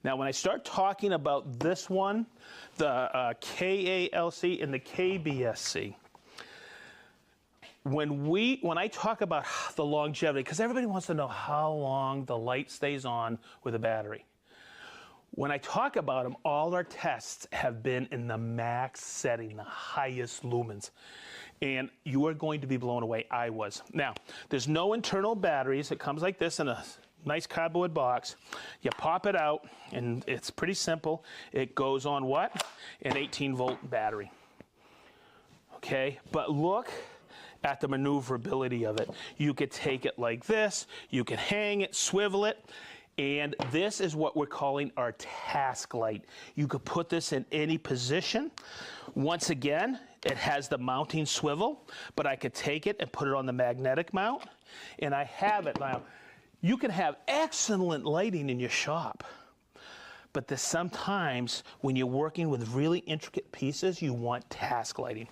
Now, when I start talking about this one, the KALC and the KBSC, when I talk about the longevity, because everybody wants to know how long the light stays on with a battery. When I talk about them, all our tests have been in the max setting, the highest lumens. And you are going to be blown away. I was. Now, there's no internal batteries. It comes like this in a nice cardboard box. You pop it out, and it's pretty simple. It goes on what? An 18-volt battery. Okay? But look at the maneuverability of it. You could take it like this. You can hang it, swivel it. And this is what we're calling our task light. You could put this in any position. Once again, it has the mounting swivel, but I could take it and put it on the magnetic mount, and I have it now. You can have excellent lighting in your shop, but there's sometimes when you're working with really intricate pieces, you want task lighting.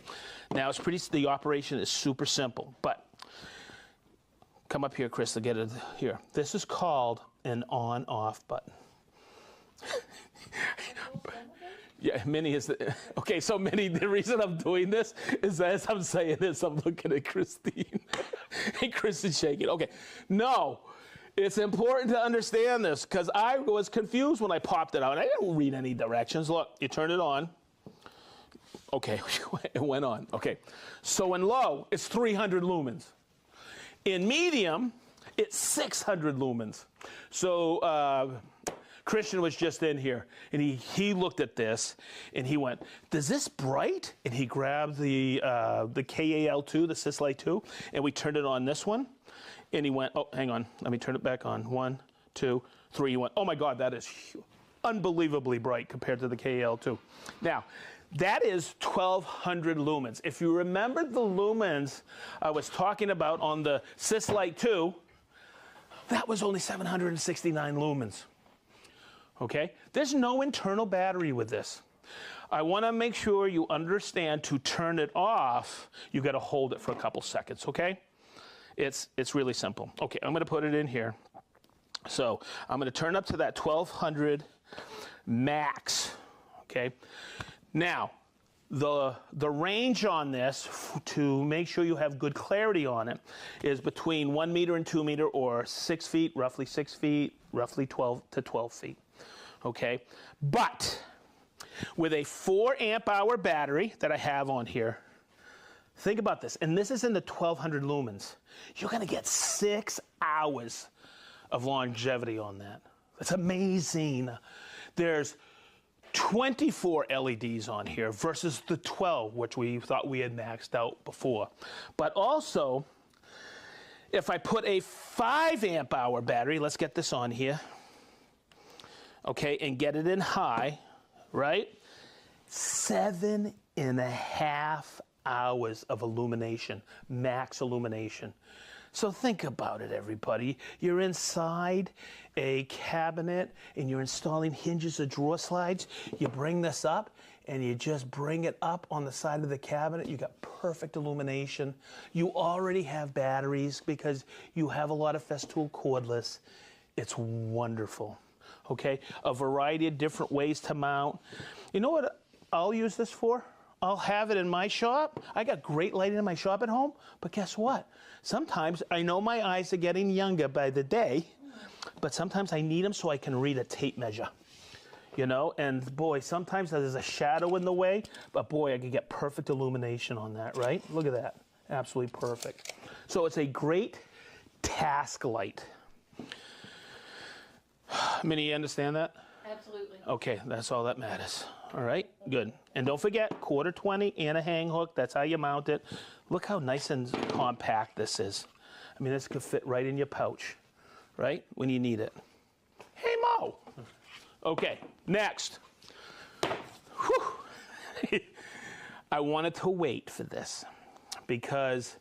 Now, the operation is super simple, but come up here, Chris, to get it here. This is called an on-off button. Yeah, Minnie is okay, so Minnie, the reason I'm doing this is as I'm saying this, I'm looking at Christine. And Chris is shaking. Okay, no, it's important to understand this because I was confused when I popped it out. I didn't read any directions. Look, you turn it on. Okay, it went on. Okay, so in low, it's 300 lumens. In medium, it's 600 lumens. So Christian was just in here, and he looked at this, and he went, "Does this bright?" And he grabbed the KAL2, the Sys-Air 2, and we turned it on this one, and he went, "Oh, hang on, let me turn it back on. 1, 2, 3." He went, "Oh my God, that is unbelievably bright compared to the KAL2." Now, that is 1,200 lumens. If you remember the lumens I was talking about on the Sys-Air 2, that was only 769 lumens. Okay? There's no internal battery with this. I want to make sure you understand to turn it off, you got to hold it for a couple seconds, okay? It's really simple. Okay, I'm going to put it in here. So I'm going to turn up to that 1,200 max, okay? Now, the range on this, to make sure you have good clarity on it, is between 1 meter and 2 meter, or 6 feet, roughly 6 feet, roughly 12 to 12 feet. Okay? But with a 4 amp hour battery that I have on here, think about this, and this is in the 1,200 lumens. You're going to get 6 hours of longevity on that. That's amazing. There's 24 LEDs on here versus the 12, which we thought we had maxed out before. But also, if I put a 5 amp hour battery, let's get this on here, okay, and get it in high, right? 7.5 hours of illumination, max illumination. So think about it, everybody. You're inside a cabinet and you're installing hinges or drawer slides. You bring this up and you just bring it up on the side of the cabinet. You got perfect illumination. You already have batteries because you have a lot of Festool cordless. It's wonderful. Okay, a variety of different ways to mount. You know what I'll use this for? I'll have it in my shop. I got great lighting in my shop at home, but guess what? Sometimes I know my eyes are getting younger by the day, but sometimes I need them so I can read a tape measure. You know, and boy, sometimes there's a shadow in the way, but boy, I can get perfect illumination on that, right? Look at that, absolutely perfect. So it's a great task light. Minnie, you understand that? Absolutely. Okay, that's all that matters. All right, good. And don't forget, 1/4-20 and a hang hook. That's how you mount it. Look how nice and compact this is. I mean, this could fit right in your pouch, right, when you need it. Hey, Mo. Okay, next. Whew. I wanted to wait for this because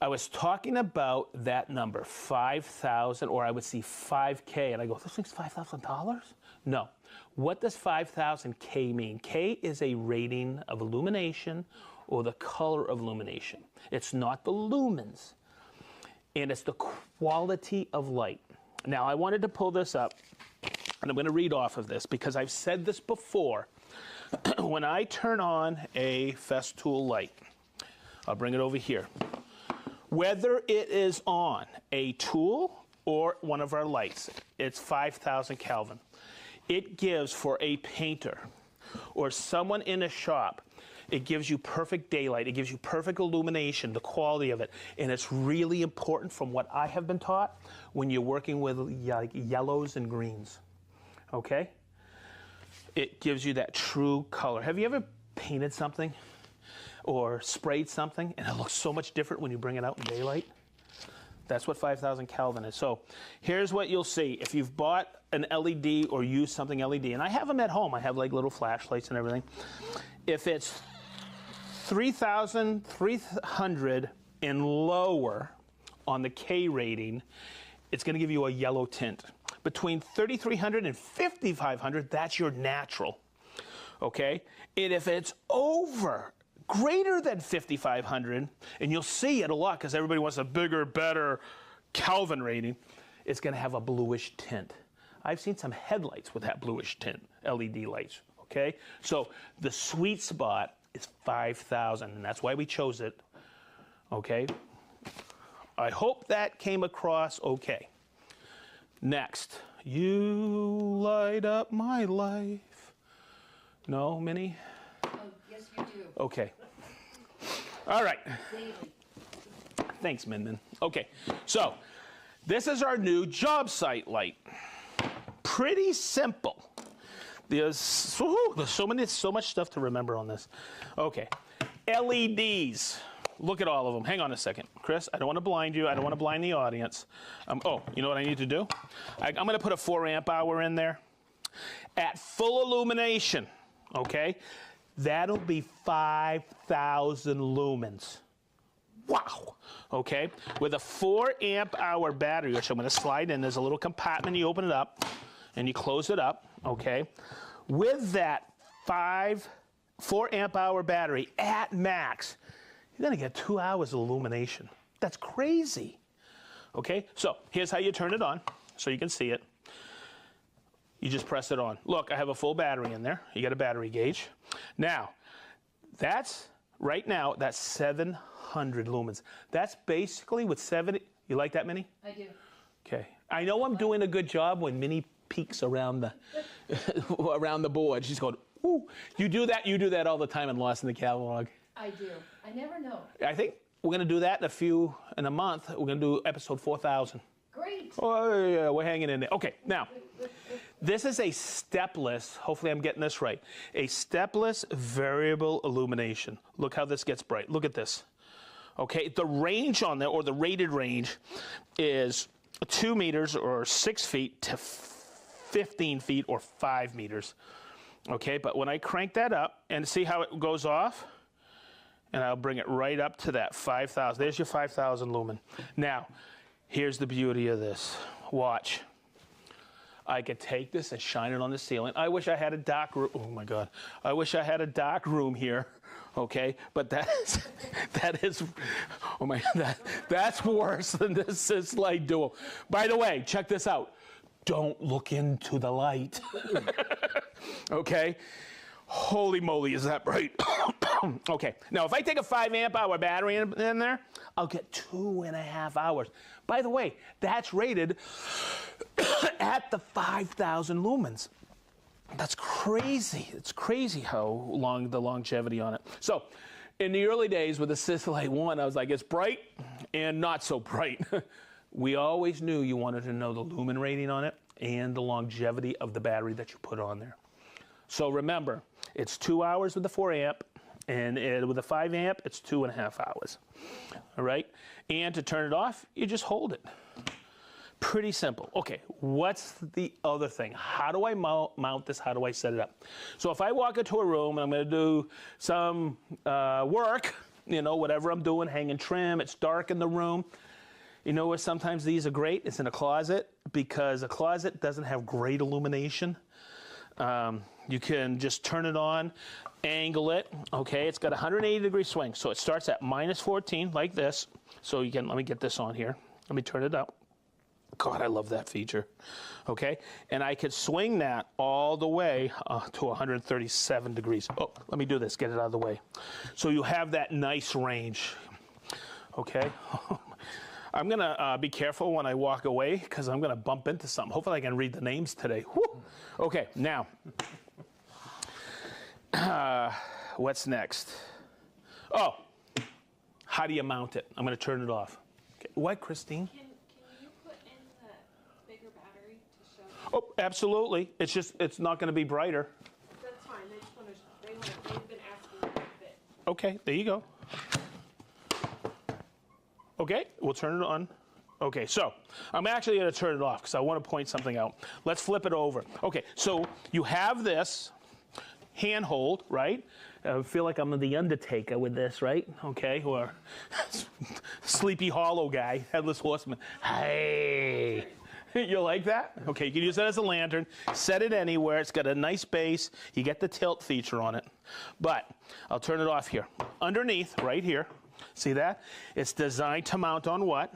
I was talking about that number, 5,000, or I would see 5K, and I go, this thing's $5,000? No. What does 5,000 K mean? K is a rating of illumination or the color of illumination. It's not the lumens, and it's the quality of light. Now, I wanted to pull this up and I'm going to read off of this because I've said this before. When I turn on a Festool light, I'll bring it over here. Whether it is on a tool or one of our lights, it's 5,000 Kelvin. It gives, for a painter or someone in a shop, it gives you perfect daylight. It gives you perfect illumination, the quality of it. And it's really important, from what I have been taught, when you're working with like yellows and greens. Okay? It gives you that true color. Have you ever painted something or sprayed something and it looks so much different when you bring it out in daylight? That's what 5,000 Kelvin is. So here's what you'll see. If you've bought an LED or used something LED, and I have them at home. I have like little flashlights and everything. If it's 3,300 and lower on the K rating, it's going to give you a yellow tint. Between 3,300 and 5,500, that's your natural. Okay? And if it's over, greater than 5,500, and you'll see it a lot because everybody wants a bigger, better Kelvin rating, it's going to have a bluish tint. I've seen some headlights with that bluish tint, LED lights. Okay? So the sweet spot is 5,000, and that's why we chose it. Okay? I hope that came across okay. Next, you light up my life. No, Minnie? Oh, yes, you do. Okay. All right. Thanks, Min. Okay, so this is our new job site light. Pretty simple. There's so much stuff to remember on this. Okay, LEDs. Look at all of them. Hang on a second. Chris, I don't want to blind you. I don't want to blind the audience. Oh, you know what I need to do? I'm going to put a 4 amp hour in there. At full illumination, okay, that'll be 5,000 lumens. Wow. Okay, with a 4 amp hour battery, which I'm going to slide in. There's a little compartment. You open it up and you close it up, okay? With that 4 amp hour battery at max, you're going to get 2 hours of illumination. That's crazy. Okay, so here's how you turn it on so you can see it. You just press it on. Look, I have a full battery in there. You got a battery gauge. Now, right now, that's 700 lumens. That's basically with 70. You like that, Minnie? I do. Okay. I know I'm doing a good job when Minnie peeks around the around the board. She's going, ooh. You do that all the time in Lost in the Catalog. I do. I never know. I think we're going to do that in a month. We're going to do episode 4,000. Great. Oh, yeah, we're hanging in there. Okay, now, this is a stepless, hopefully I'm getting this right, a stepless variable illumination. Look how this gets bright. Look at this. Okay, the range on there, or the rated range, is 2 meters or 6 feet to 15 feet or 5 meters. Okay, but when I crank that up and see how it goes off, and I'll bring it right up to that 5,000. There's your 5,000 lumen. Now, here's the beauty of this. Watch. I could take this and shine it on the ceiling. I wish I had a dark room. Oh my God. I wish I had a dark room here. Okay, but that is, oh my God, that's worse than this Sys-Light Duo. By the way, check this out. Don't look into the light. Okay? Holy moly, is that bright? Okay, now if I take a 5 amp hour battery in there, I'll get 2.5 hours. By the way, that's rated at the 5,000 lumens. That's crazy. It's crazy how long the longevity on it. So, in the early days with the Sys-Light 1, I was like, it's bright and not so bright. We always knew you wanted to know the lumen rating on it and the longevity of the battery that you put on there. So remember, it's 2 hours with the 4 amp, and with the 5 amp, it's 2.5 hours. All right? And to turn it off, you just hold it. Pretty simple. Okay, what's the other thing? How do I mount this? How do I set it up? So if I walk into a room and I'm going to do some work, you know, whatever I'm doing, hanging trim, it's dark in the room. You know where sometimes these are great? It's in a closet, because a closet doesn't have great illumination. You can just turn it on, angle it, okay? It's got a 180-degree swing, so it starts at -14 like this. So you can, let me get this on here. Let me turn it up. God, I love that feature. Okay, and I could swing that all the way to 137 degrees. Oh, let me do this, get it out of the way. So you have that nice range. Okay, I'm gonna be careful when I walk away because I'm gonna bump into something. Hopefully I can read the names today. Whew. Okay, now, what's next? Oh, how do you mount it? I'm gonna turn it off. Okay. What, Christine? Can you put in the bigger battery to show them? Oh, absolutely. It's just, it's not gonna be brighter. That's fine. They just want to. They've been asking for a bit. Okay, there you go. Okay, we'll turn it on. Okay, so I'm actually going to turn it off because I want to point something out. Let's flip it over. Okay, so you have this handhold, right? I feel like I'm the Undertaker with this, right? Okay, or Sleepy Hollow guy, Headless Horseman. Hey, you like that? Okay, you can use that as a lantern. Set it anywhere. It's got a nice base. You get the tilt feature on it. But I'll turn it off here. Underneath, right here. See that? It's designed to mount on what?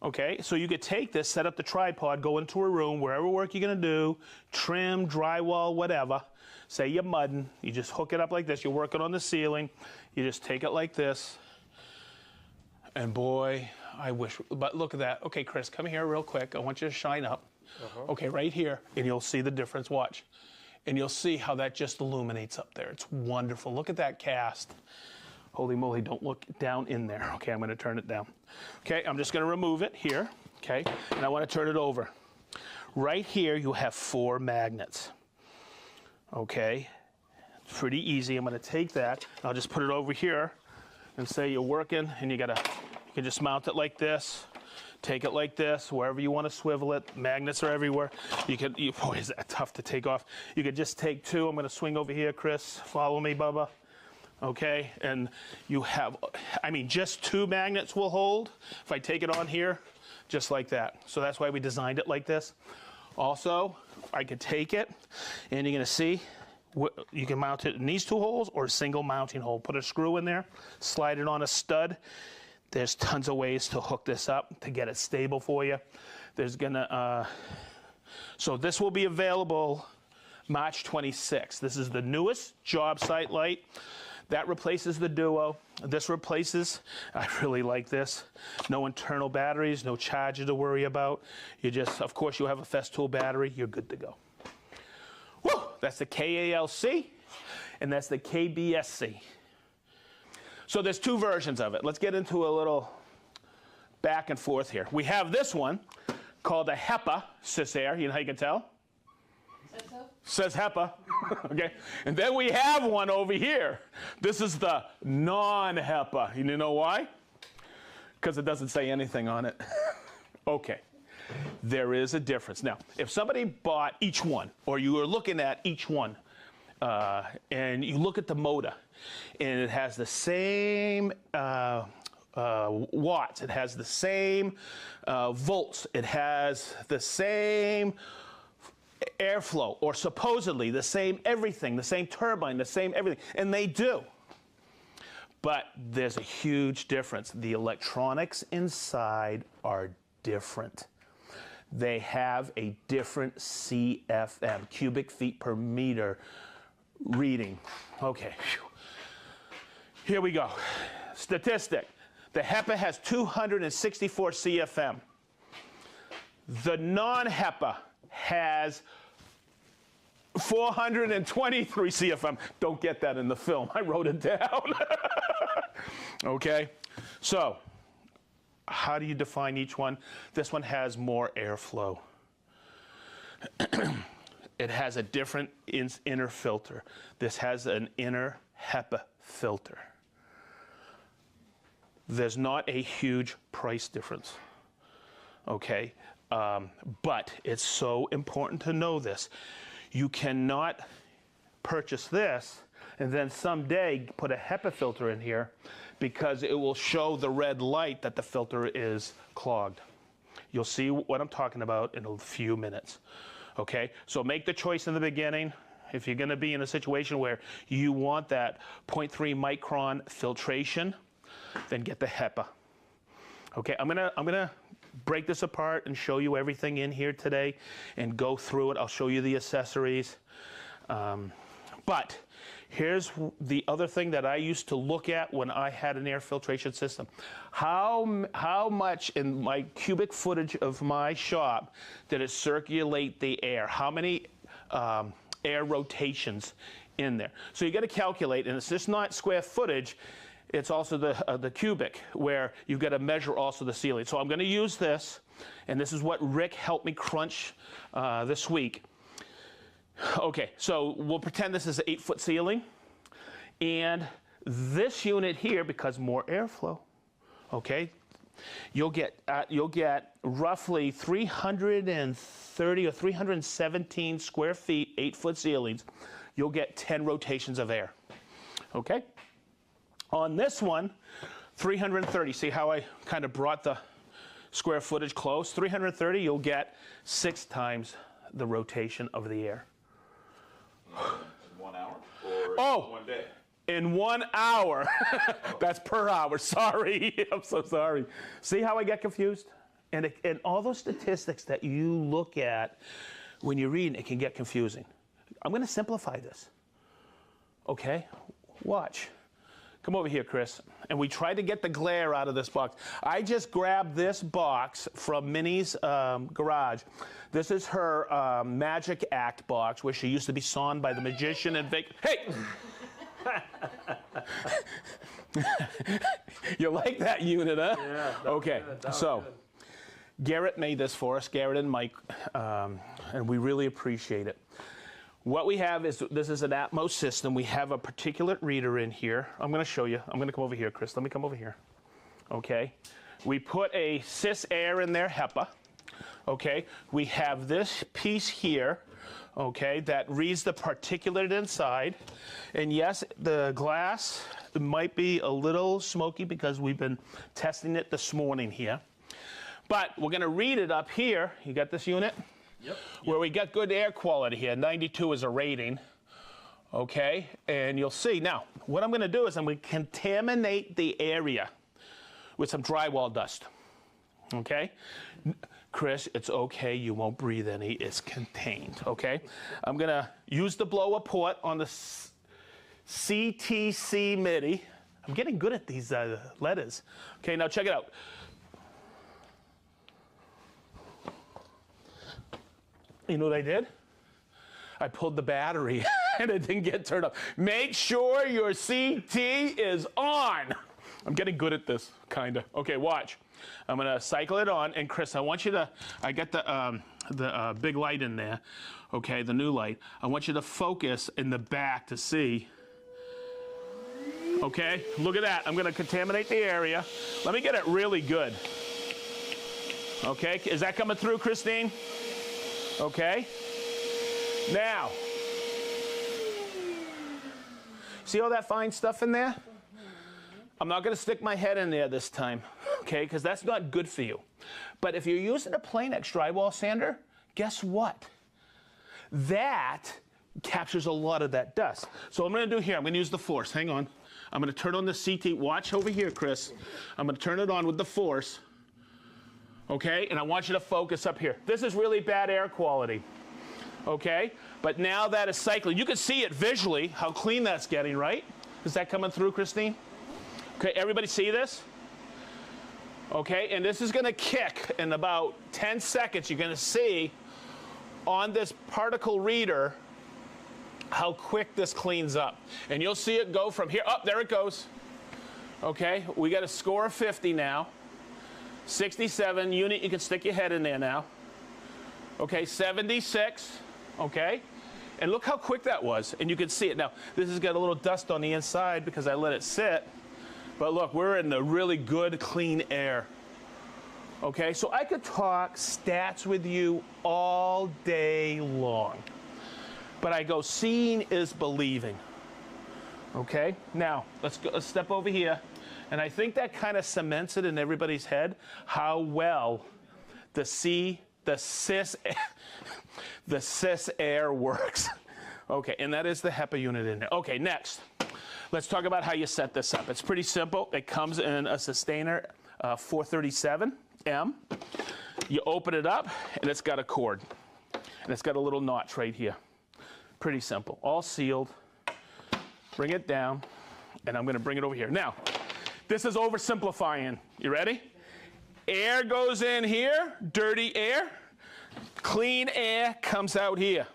Okay, so you could take this, set up the tripod, go into a room, wherever work you're gonna do, trim, drywall, whatever. Say you're mudding, you just hook it up like this. You're working on the ceiling. You just take it like this. And boy, I wish, but look at that. Okay, Chris, come here real quick. I want you to shine up. Okay, right here, and you'll see the difference. Watch. And you'll see how that just illuminates up there. It's wonderful. Look at that cast. Holy moly, don't look down in there. Okay, I'm gonna turn it down. Okay, I'm just gonna remove it here, okay? And I wanna turn it over. Right here, you have 4 magnets. Okay, it's pretty easy. I'm gonna take that, I'll just put it over here and say you're working and you can just mount it like this. Take it like this, wherever you want to swivel it. Magnets are everywhere. Boy, is that tough to take off. You could just take 2. I'm going to swing over here, Chris. Follow me, Bubba. Okay, and you have, I mean, just 2 magnets will hold. If I take it on here, just like that. So that's why we designed it like this. Also, I could take it, and you're going to see, you can mount it in these 2 holes or a single mounting hole. Put a screw in there, slide it on a stud. There's tons of ways to hook this up to get it stable for you. There's gonna, so this will be available March 26th. This is the newest job site light. That replaces the Duo. This replaces, I really like this. No internal batteries, no charger to worry about. You just, of course, you have a Festool battery, you're good to go. Woo! That's the KALC, and that's the KBSC. So there's 2 versions of it. Let's get into a little back and forth here. We have this one called a HEPA Sys-Air. You know how you can tell? Says so? Says HEPA. Okay. And then we have one over here. This is the non-HEPA. You know why? Because it doesn't say anything on it. Okay. There is a difference. Now, if somebody bought each one, or you were looking at each one, and you look at the motor, and it has the same watts, it has the same volts, it has the same airflow, or supposedly the same everything, the same turbine, the same everything, and they do. But there's a huge difference. The electronics inside are different. They have a different CFM, cubic feet per meter reading. Okay. Here we go. Statistic. The HEPA has 264 CFM. The non-HEPA has 423 CFM. Don't get that in the film. I wrote it down. Okay. So, how do you define each one? This one has more airflow. It has a different inner filter. This has an inner HEPA filter. There's not a huge price difference, okay? But it's so important to know this. You cannot purchase this and then someday put a HEPA filter in here because it will show the red light that the filter is clogged. You'll see what I'm talking about in a few minutes. Okay, so make the choice in the beginning. If you're going to be in a situation where you want that 0.3 micron filtration, then get the HEPA. Okay, I'm gonna break this apart and show you everything in here today and go through it. I'll show you the accessories. But here's the other thing that I used to look at when I had an air filtration system. How much in my cubic footage of my shop did it circulate the air? How many air rotations in there? So you got to calculate, and it's just not square footage, it's also the cubic, where you've got to measure also the ceiling. So I'm going to use this, and this is what Rick helped me crunch this week. Okay, so we'll pretend this is an 8-foot ceiling, and this unit here, because more airflow, okay, you'll get roughly 330 or 317 square feet, 8-foot ceilings. You'll get 10 rotations of air. Okay. On this one, 330. See how I kind of brought the square footage close? 330. You'll get 6 times the rotation of the air. In 1 hour? Or 1 day? In 1 hour. That's per hour. Sorry. I'm so sorry. See how I get confused? And all those statistics that you look at when you're reading, it can get confusing. I'm going to simplify this. Okay? Watch. Come over here, Chris. And we tried to get the glare out of this box. I just grabbed this box from Minnie's garage. This is her Magic Act box, where she used to be sawn by the magician and Hey! You like that unit, huh? Yeah. Okay, so Garrett made this for us, Garrett and Mike, and we really appreciate it. What we have is, this is an Atmos system. We have a particulate reader in here. I'm going to show you. I'm going to come over here, Chris. Let me come over here. Okay. We put a Sys-Air in there, HEPA. Okay. We have this piece here, okay, that reads the particulate inside. And yes, the glass might be a little smoky because we've been testing it this morning here. But we're going to read it up here. You got this unit? Yep. Where we got good air quality here. 92 is a rating. Okay, and you'll see. Now, what I'm going to do is I'm going to contaminate the area with some drywall dust. Okay? Chris, it's okay. You won't breathe any. It's contained. Okay? I'm going to use the blower port on the CTC MIDI. I'm getting good at these letters. Okay, now check it out. You know what I did? I pulled the battery and it didn't get turned off. Make sure your CT is on. I'm getting good at this, kind of. Okay, watch. I'm going to cycle it on. And Chris, I want you to, I got the big light in there, okay, the new light. I want you to focus in the back to see. Okay, look at that. I'm going to contaminate the area. Let me get it really good. Okay, is that coming through, Christine? Okay. Now, see all that fine stuff in there? I'm not going to stick my head in there this time, okay, because that's not good for you. But if you're using a Plain-X drywall sander, guess what? That captures a lot of that dust. So what I'm going to do here, I'm going to use the force. Hang on. I'm going to turn on the CT. Watch over here, Chris. I'm going to turn it on with the force. Okay, and I want you to focus up here. This is really bad air quality. Okay, but now that is cycling. You can see it visually, how clean that's getting, right? Is that coming through, Christine? Okay, everybody see this? Okay, and this is going to kick in about 10 seconds. You're going to see on this particle reader how quick this cleans up. And you'll see it go from here. Oh, there it goes. Okay, we got a score of 50 now. 67 unit, you can stick your head in there now. Okay, 76, okay? And look how quick that was, and you can see it. Now, this has got a little dust on the inside because I let it sit, but look, we're in the really good, clean air. Okay, so I could talk stats with you all day long, but I go, seeing is believing. Okay, now, let's step over here. And I think that kind of cements it in everybody's head how well the Sys-Air works. Okay, and that is the HEPA unit in there. Okay, next, let's talk about how you set this up. It's pretty simple. It comes in a sustainer, 437M. You open it up, and it's got a cord. And it's got a little notch right here. Pretty simple. All sealed. Bring it down, and I'm going to bring it over here. Now, this is oversimplifying. You ready? Air goes in here, dirty air. Clean air comes out here.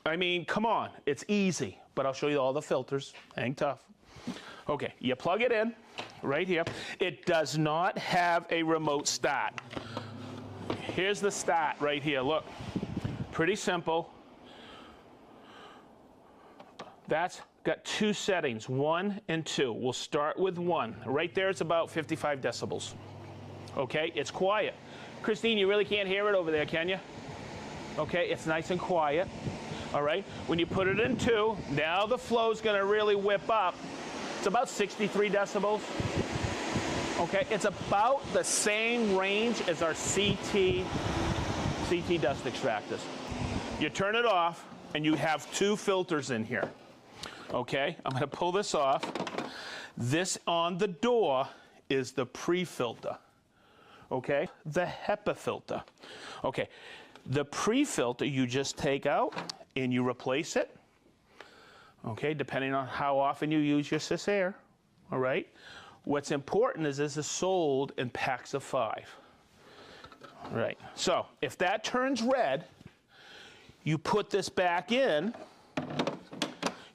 I mean, come on. It's easy, but I'll show you all the filters. Hang tough. Okay, you plug it in right here. It does not have a remote start. Here's the start right here. Look, pretty simple. That's got two settings, 1 and 2. We'll start with 1. Right there, it's about 55 decibels. Okay, it's quiet. Christine, you really can't hear it over there, can you? Okay, it's nice and quiet. All right, when you put it in 2, now the flow's gonna really whip up. It's about 63 decibels. Okay, it's about the same range as our CT dust extractors. You turn it off, and you have 2 filters in here. Okay, I'm going to pull this off. This on the door is the pre-filter. Okay, the HEPA filter. Okay, the pre-filter you just take out and you replace it. Okay, depending on how often you use your Sys-Air. All right, what's important is this is sold in packs of 5. All right, so if that turns red, you put this back in.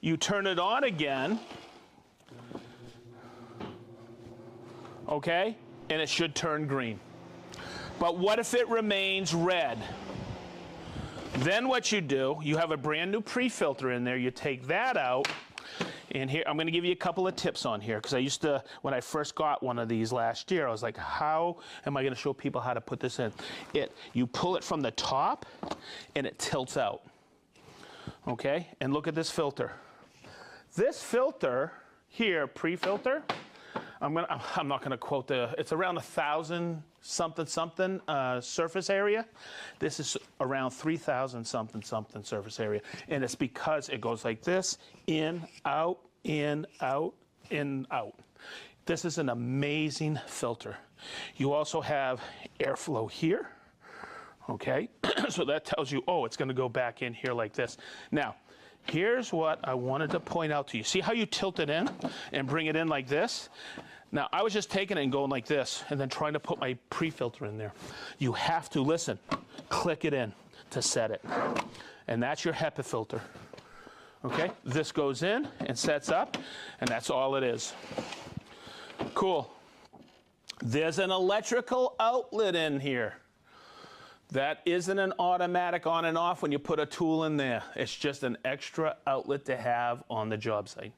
You turn it on again, okay, and it should turn green. But what if it remains red? Then what you do, you have a brand new pre-filter in there, you take that out, and here, I'm gonna give you a couple of tips on here, because I used to, when I first got one of these last year, I was like, how am I gonna show people how to put this in? You pull it from the top, and it tilts out, okay? And look at this filter. This filter here, pre-filter, I'm not gonna quote it's around 1,000 something surface area. This is around 3,000 something surface area. And it's because it goes like this, in, out, in, out, in, out. This is an amazing filter. You also have airflow here, okay? So that tells you, oh, it's gonna go back in here like this. Now, here's what I wanted to point out to you. See how you tilt it in and bring it in like this? Now, I was just taking it and going like this and then trying to put my pre-filter in there. You have to, listen, click it in to set it. And that's your HEPA filter. Okay? This goes in and sets up, and that's all it is. Cool. There's an electrical outlet in here. That isn't an automatic on and off when you put a tool in there. It's just an extra outlet to have on the job site.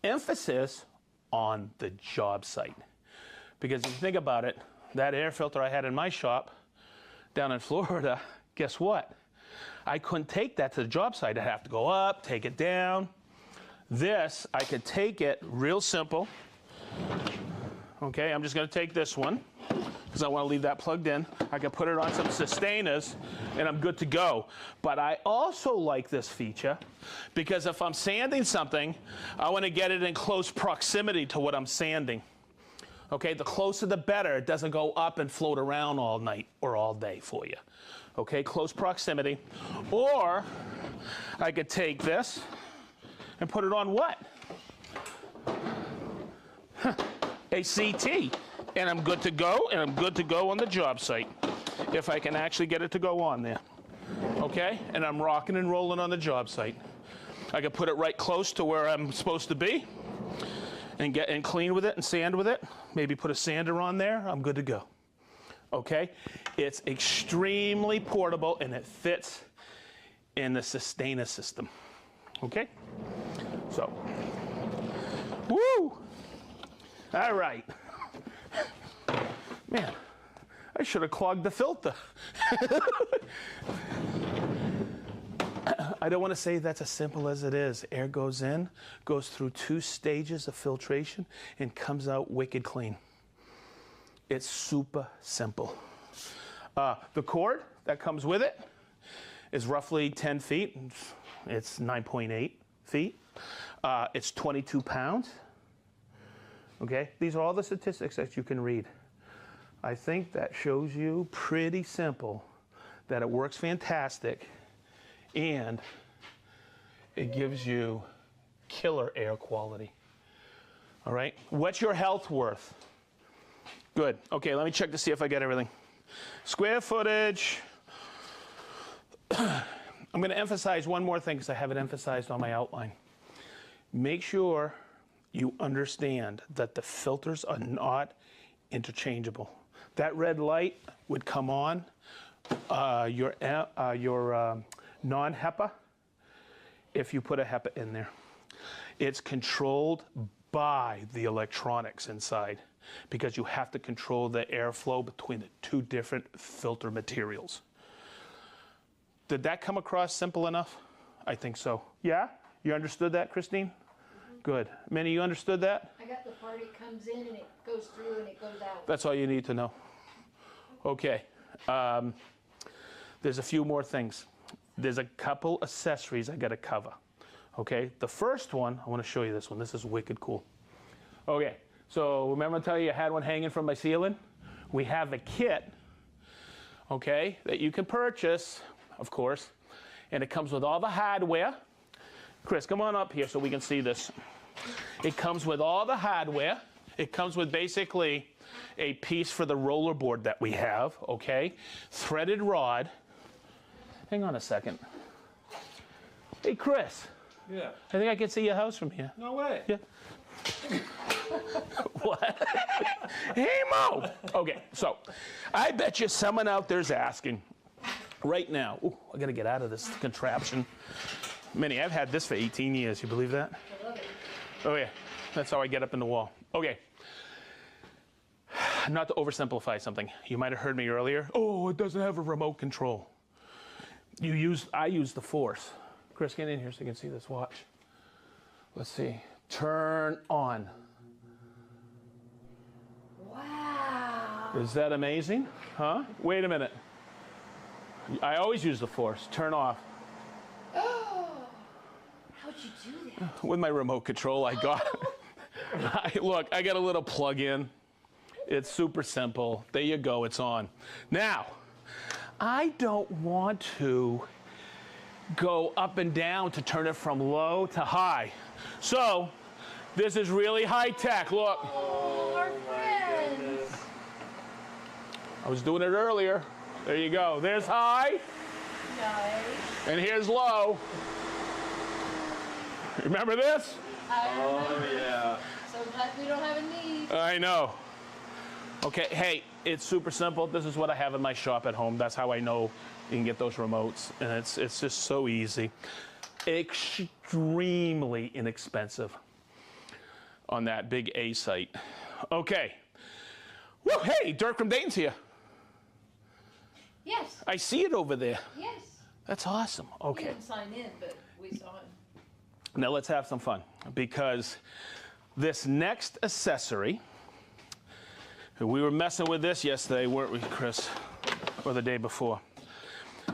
Emphasis on the job site. Because if you think about it, that air filter I had in my shop down in Florida, guess what? I couldn't take that to the job site. I'd have to go up, take it down. This, I could take it real simple. Okay, I'm just gonna take this one because I want to leave that plugged in. I can put it on some sustainers and I'm good to go. But I also like this feature because if I'm sanding something, I want to get it in close proximity to what I'm sanding. Okay, the closer the better. It doesn't go up and float around all night or all day for you. Okay, close proximity. Or I could take this and put it on what? A CT. And I'm good to go, and I'm good to go on the job site if I can actually get it to go on there. Okay? And I'm rocking and rolling on the job site. I can put it right close to where I'm supposed to be and get and clean with it and sand with it. Maybe put a sander on there. I'm good to go. Okay? It's extremely portable and it fits in the sustainer system. Okay? So, woo! All right. Man, I should have clogged the filter. I don't want to say that's as simple as it is. Air goes in, goes through 2 stages of filtration, and comes out wicked clean. It's super simple. The cord that comes with it is roughly 10 feet. It's 9.8 feet. It's 22 pounds. Okay, these are all the statistics that you can read. I think that shows you pretty simple that it works fantastic and it gives you killer air quality. All right, what's your health worth? Good. Okay, let me check to see if I get everything. Square footage. I'm going to emphasize one more thing because I have it emphasized on my outline. Make sure you understand that the filters are not interchangeable. That red light would come on your non-HEPA if you put a HEPA in there. It's controlled by the electronics inside because you have to control the airflow between the two different filter materials. Did that come across simple enough? I think so. Yeah? You understood that, Christine? Good. Minnie, you understood that? I got the part, it comes in and it goes through and it goes out. That's all you need to know. Okay. There's a few more things. There's a couple accessories I got to cover. Okay. The first one, I want to show you this one. This is wicked cool. Okay. So remember I tell you I had one hanging from my ceiling? We have a kit, okay, that you can purchase, of course, and it comes with all the hardware. Chris, come on up here so we can see this. It comes with all the hardware. It comes with basically a piece for the roller board that we have, okay? Threaded rod. Hang on a second. Hey, Chris. Yeah. I think I can see your house from here. No way. Yeah. What? Hey, Mo. Okay, so I bet you someone out there's asking right now. Ooh, I got to get out of this contraption. Minnie, I've had this for 18 years. You believe that? I love it. Oh, yeah. That's how I get up in the wall. Okay. Not to oversimplify something. You might have heard me earlier. Oh, it doesn't have a remote control. I use the force. Chris, get in here so you can see this. Watch. Let's see. Turn on. Wow. Is that amazing? Huh? Wait a minute. I always use the force. Turn off. How'd you do that? With my remote control, I got look, I got a little plug-in. It's super simple. There you go, it's on. Now, I don't want to go up and down to turn it from low to high. So, this is really high tech. Look. Oh, our friends. I was doing it earlier. There you go. There's high. Nice. And here's low. Remember this? Oh, yeah. So glad we don't have a need. I know. Okay, hey, it's super simple. This is what I have in my shop at home. That's how I know you can get those remotes. And it's just so easy. Extremely inexpensive on that big A site. Okay. Woo, hey, Dirk from Dayton's here. Yes. I see it over there. Yes. That's awesome. He Okay. didn't sign in, but we saw him. Now let's have some fun because this next accessory, we were messing with this yesterday, weren't we, Chris? Or the day before.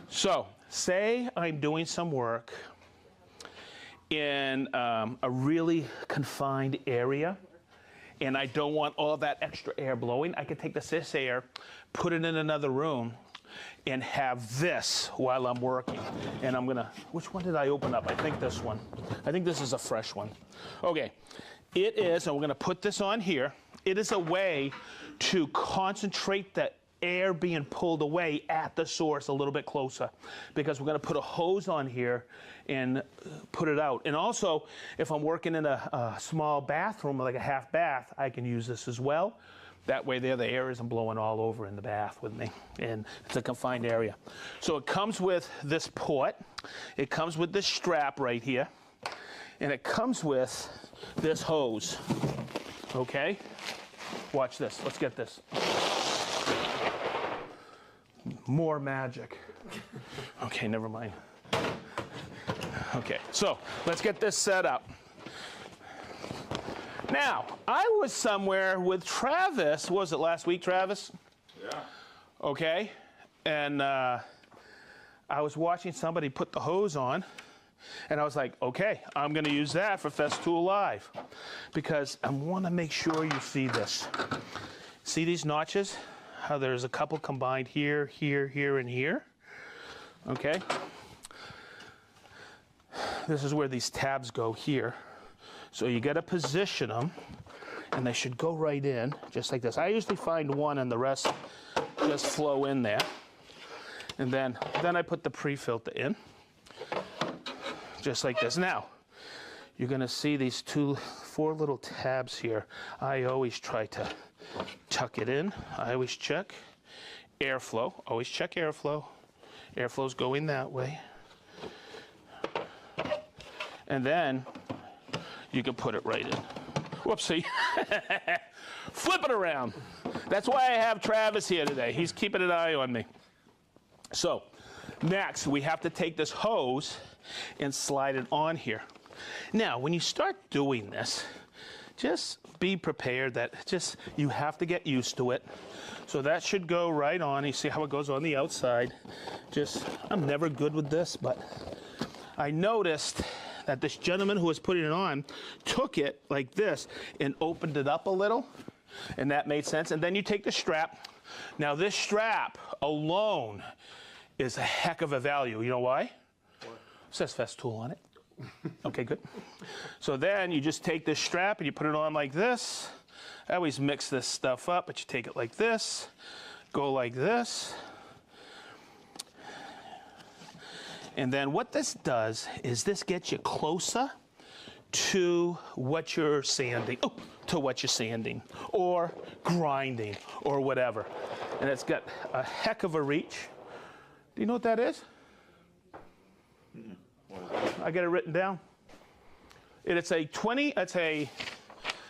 So, say I'm doing some work in a really confined area and I don't want all that extra air blowing. I can take the Sys-Air, put it in another room, and have this while I'm working. And I'm gonna, which one did I open up? I think this one. I think this is a fresh one. Okay, it is, and we're gonna put this on here. It is a way to concentrate the air being pulled away at the source a little bit closer, because we're gonna put a hose on here and put it out. And also, if I'm working in a small bathroom, like a half bath, I can use this as well. That way there, the air isn't blowing all over in the bath with me. And it's a confined area. So it comes with this port. It comes with this strap right here. And it comes with this hose. Okay? Watch this. Let's get this. More magic. Okay, never mind. Okay, so let's get this set up. Now, I was somewhere with Travis. What was it, last week, Travis? Yeah. Okay. And I was watching somebody put the hose on. And I was like, okay, I'm gonna use that for Festool Live because I wanna make sure you see this. See these notches? How there's a couple combined here, here, here, and here, okay? This is where these tabs go here. So you gotta position them and they should go right in, just like this. I usually find one and the rest just flow in there. And then I put the pre-filter in, just like this. Now, you're gonna see these 4 little tabs here. I always try to tuck it in. I always check airflow, always check airflow. Airflow's going that way. And then you can put it right in. Whoopsie. Flip it around. That's why I have Travis here today. He's keeping an eye on me. So, next we have to take this hose and slide it on here. Now, when you start doing this, just be prepared that you have to get used to it. So that should go right on. You see how it goes on the outside. I'm never good with this, but I noticed that this gentleman who was putting it on took it like this and opened it up a little, and that made sense. And then you take the strap. Now this strap alone is a heck of a value. You know why? What? It says Festool on it. Okay, good. So then you just take this strap and you put it on like this. I always mix this stuff up, but you take it like this, go like this. And then what this does is this gets you closer to what you're sanding, or grinding, or whatever. And it's got a heck of a reach. Do you know what that is? I got it written down. It's a 20, I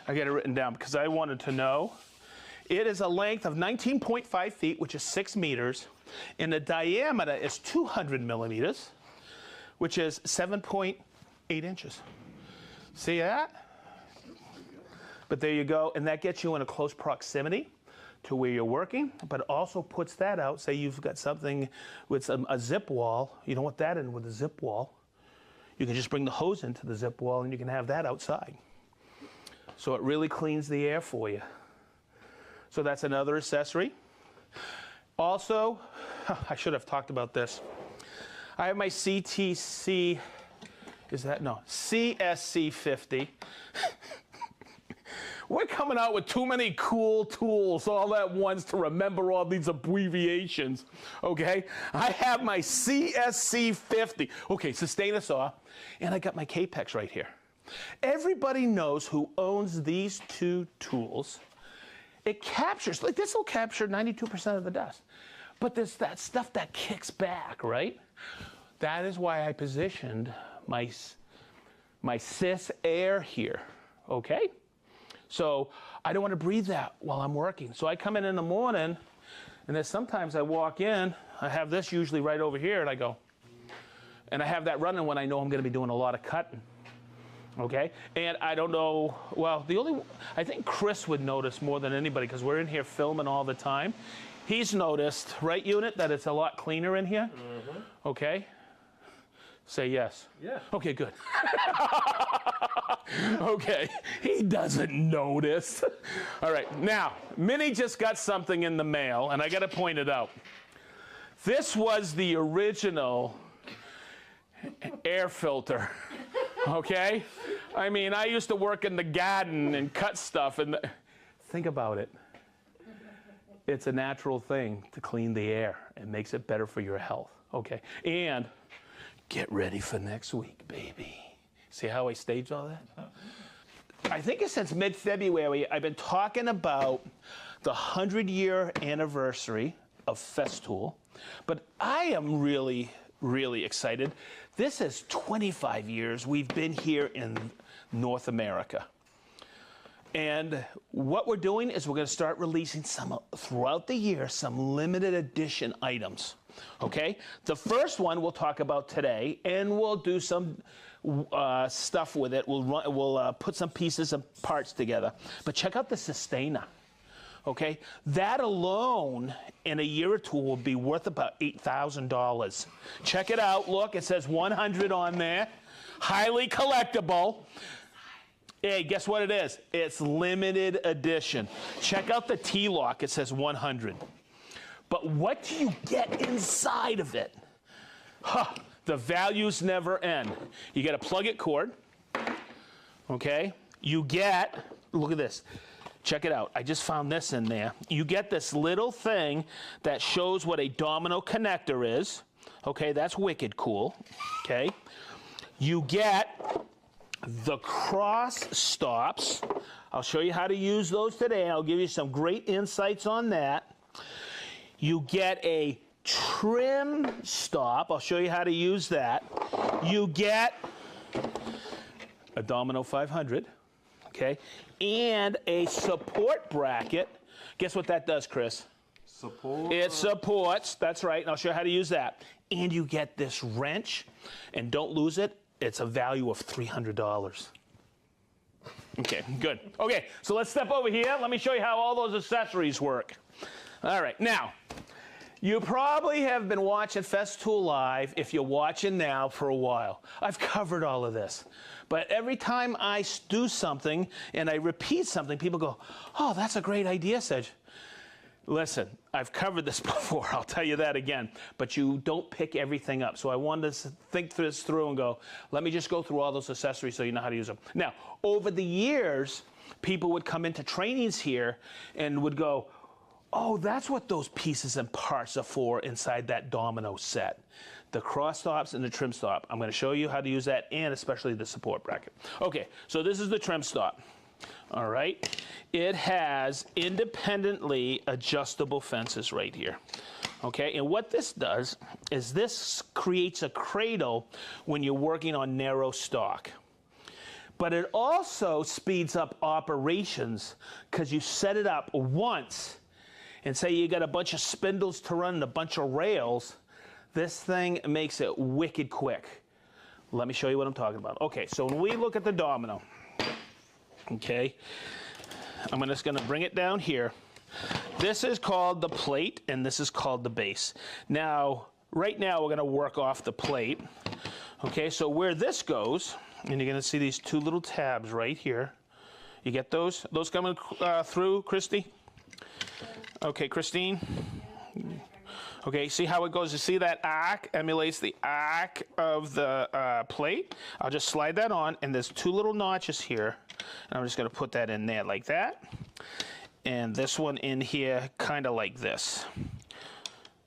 got it written down because I wanted to know. It is a length of 19.5 feet, which is 6 meters, and the diameter is 200 millimeters, which is 7.8 inches. See that? But there you go, and that gets you in a close proximity to where you're working, but also puts that out. Say you've got something with a zip wall, you don't want that in with a zip wall. You can just bring the hose into the zip wall and you can have that outside. So it really cleans the air for you. So that's another accessory. Also, I should have talked about this. I have my CSC 50. We're coming out with too many cool tools all at once to remember all these abbreviations, okay? I have my CSC 50. Okay, sustainer saw, and I got my Capex right here. Everybody knows who owns these 2 tools. It captures, like this will capture 92% of the dust. But there's that stuff that kicks back, right? That is why I positioned my Sys-Air here, okay? So I don't want to breathe that while I'm working. So I come in the morning, and then sometimes I walk in, I have this usually right over here, and I go. And I have that running when I know I'm going to be doing a lot of cutting, okay? And I don't know, well, I think Chris would notice more than anybody because we're in here filming all the time. He's noticed, right, Unit, that it's a lot cleaner in here? Mm-hmm. Okay? Say yes. Yeah. Okay, good. Okay, he doesn't notice. All right, now, Minnie just got something in the mail, and I got to point it out. This was the original air filter, okay? I mean, I used to work in the garden and cut stuff, and think about it. It's a natural thing to clean the air. It makes it better for your health, okay? And get ready for next week, baby. See how I staged all that? I think it's since mid-February, I've been talking about the 100-year anniversary of Festool, but I am really, really excited. This is 25 years we've been here in North America. And what we're doing is we're going to start releasing throughout the year, some limited edition items. Okay? The first one we'll talk about today, and we'll do some stuff with it. We'll put some pieces and parts together. But check out the sustainer. Okay, that alone in a year or two will be worth about $8,000. Check it out. Look, it says 100 on there. Highly collectible. Hey, guess what it is? It's limited edition. Check out the T-lock. It says 100. But what do you get inside of it? Huh, the values never end. You get a plug-it cord. Okay, you get, look at this. Check it out. I just found this in there. You get this little thing that shows what a domino connector is. Okay, that's wicked cool. Okay. You get the cross stops. I'll show you how to use those today. I'll give you some great insights on that. You get a trim stop. I'll show you how to use that. You get a Domino 500, okay, and a support bracket. Guess what that does, Chris? Support. It supports, that's right, and I'll show you how to use that. And you get this wrench, and don't lose it. It's a value of $300. Okay, good. Okay, so let's step over here. Let me show you how all those accessories work. All right, now, you probably have been watching Festool Live, if you're watching now, for a while. I've covered all of this. But every time I do something and I repeat something, people go, oh, that's a great idea, Sedge. Listen, I've covered this before, I'll tell you that again, but you don't pick everything up. So I wanted to think this through and go, let me just go through all those accessories so you know how to use them. Now, over the years, people would come into trainings here and would go, oh, that's what those pieces and parts are for inside that Domino set. The cross stops and the trim stop. I'm going to show you how to use that and especially the support bracket. Okay, so this is the trim stop. All right, it has independently adjustable fences right here. Okay, and what this does is this creates a cradle when you're working on narrow stock. But it also speeds up operations because you set it up once and say you got a bunch of spindles to run and a bunch of rails. This thing makes it wicked quick. Let me show you what I'm talking about. Okay, so when we look at the Domino, okay, I'm just going to bring it down here. This is called the plate, and this is called the base. Now, right now, we're going to work off the plate. Okay, so where this goes, and you're going to see these two little tabs right here. You get those? Those coming through, Christy? Okay, Christine? Okay, see how it goes? You see that arc emulates the arc of the plate? I'll just slide that on, and there's two little notches here. And I'm just going to put that in there like that. And this one in here kind of like this.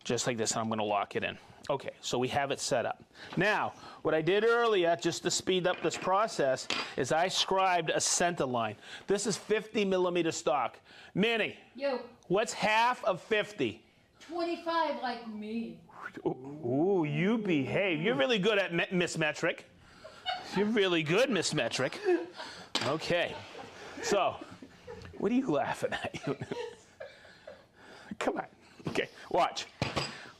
Just like this, and I'm going to lock it in. Okay, so we have it set up. Now, what I did earlier, just to speed up this process, is I scribed a center line. This is 50 millimeter stock. Minnie, Yo, what's half of 50? 25 like me. Ooh, you behave. You're really good at Miss Metric. You're really good, Miss Metric. Okay. So, what are you laughing at? Come on. Okay, watch.